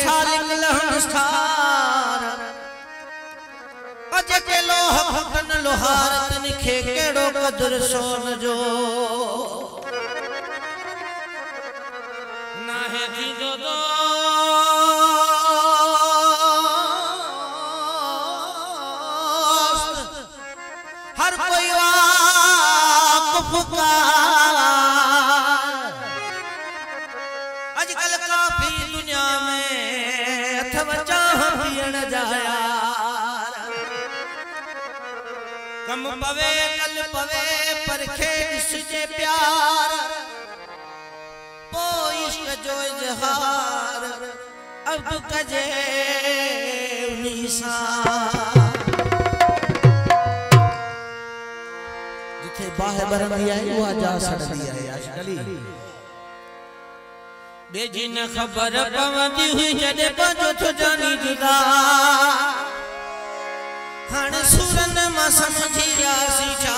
सालिक लहनस्तार अज के लोह फकन लोहार तनिखे केड़ो कदर सोन जो ना है जीजो दो हर कोई वाक़िफ़ आजकल काफी दुनिया में अथव चाह पियण जा कम पवे कल पवे परखे इससे प्यार पो इश्क जो इजहार अब कजे उनीसा जिथे बाहे बरंदी आई वो जा सड़दी है आजकली बेजी न खबर पवंदी हुई जडे पंजो तो जानी जुदा हण सुरन मा समझी रासी छा